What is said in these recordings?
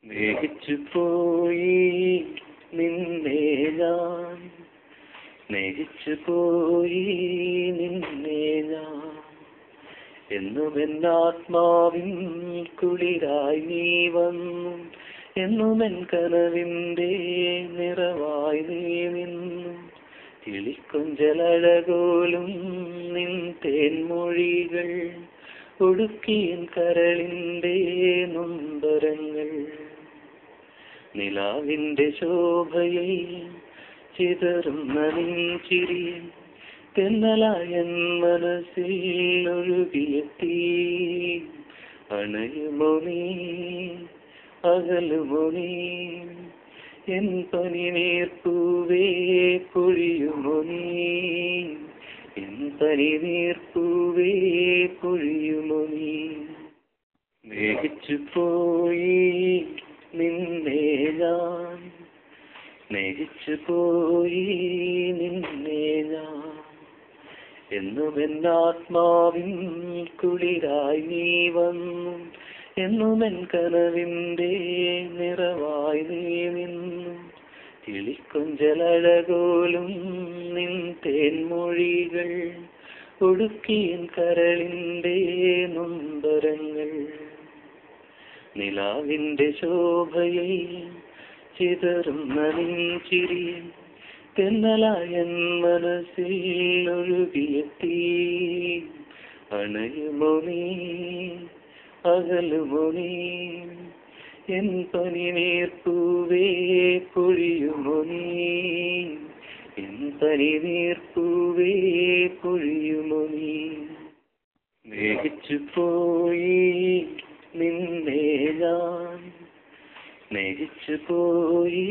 സ്നേഹിച്ചു പോയി നിന്നെ ഞാൻ, സ്നേഹിച്ചു പോയി നിന്നെ ഞാൻ. എന്നും എന്നാത്മാവിൻ കുളിരായി നീ വന്നു, എന്നും എൻ കനവിൻ്റെ നിറവായി നീ നിന്നു. കിളിക്കൊഞ്ചലഴകോലും നിൻ തേൻമൊഴികൾ ഒടുക്കിയൻ കരളിൻ്റെ നൊമ്പരങ്ങൾ. നിലാവിൻ്റെ ശോഭയിൽ ചിതറുന്ന നിൻചിരി തെന്നലായൻ മനസ്സിൽ ഒഴുകിയെത്തി. അണയുമോ നീ, അകലുമോ നീ, എൻ പനിനീർപ്പൂവേ പൊഴിയുമോ നീ, എൻ പനിനീർപ്പൂവേ പൊഴിയുമോ നീ. സ്നേഹിച്ചു പോയി നിന്നെ ഞാൻ, സ്നേഹിച്ചു പോയി നിന്നെ ഞാൻ. എന്നും എന്നാത്മാവിൻ കുളിരായി നീ വന്നു, എന്നും എൻ കനവിൻ്റെ നിറവായി നീ നിന്നു. കിളിക്കൊഞ്ചലഴകോലും നിൻ തേൻമൊഴികൾ ഒടുക്കിയൻ കരളിൻ്റെ നൊമ്പരങ്ങൾ. നിലാവിൻ്റെ ശോഭയിൽ ചിതറുന്ന നിൻചിരി തെന്നലായൻ മനസ്സിൽ ഒഴുകിയെത്തി. അണയുമോ നീ, അകലുമോ നീ, എൻ പനിനീർപ്പൂവേ പൊഴിയുമോ നീ, എൻ പനിനീർപ്പൂവേ പൊഴിയുമോ നീ. സ്നേഹിച്ചു പോയി നിന്നെ ഞാൻ, സ്നേഹിച്ചു പോയി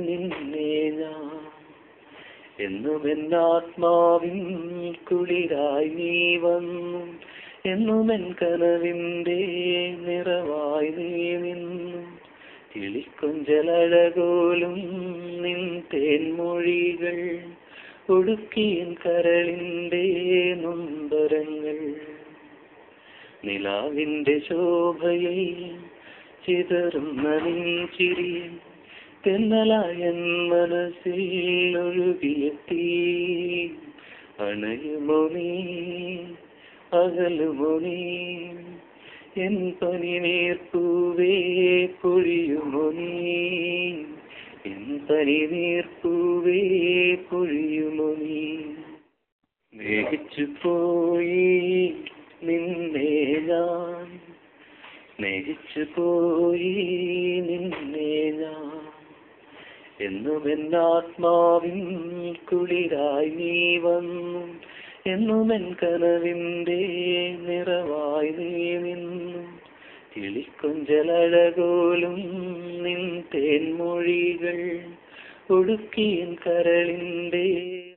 നിന്നെ ഞാൻ. എന്നും എന്നാത്മാവിൻ കുളിരായി നീ വന്നു, എന്നും എൻ കനവിൻ്റെ നിറവായി നീ നിന്നു. കിളിക്കൊഞ്ചലഴകോലും നിൻ തേൻമൊഴികൾ ഒടുക്കിയൻ കരളിൻ്റെ നൊമ്പരങ്ങൾ. നിലാവിൻ്റെ ശോഭയിൽ ചിതറുന്ന നിൻചിരി തെന്നലായൻ മനസ്സിൽ ഒഴുകിയെത്തി. അണയുമോ നീ, അകലുമോ നീ, എൻ പനിനീർപ്പൂവേ പൊഴിയുമോ നീ, എൻ പനിനീർപ്പൂവേ പൊഴിയുമോ നീ. സ്നേഹിച്ചു പോയി നിന്നെ ഞാൻ, സ്നേഹിച്ചു പോയി നിന്നെ ഞാൻ. എന്നും എന്നാത്മാവിൻ കുളിരായി നീ വന്നു, എന്നും എൻ കനവിൻ്റെ നിറവായി നീ നിന്നു. കിളിക്കൊഞ്ചലഴകോലും നിൻ തേൻമൊഴികൾ ഒടുക്കിയൻ കരളിൻ്റെ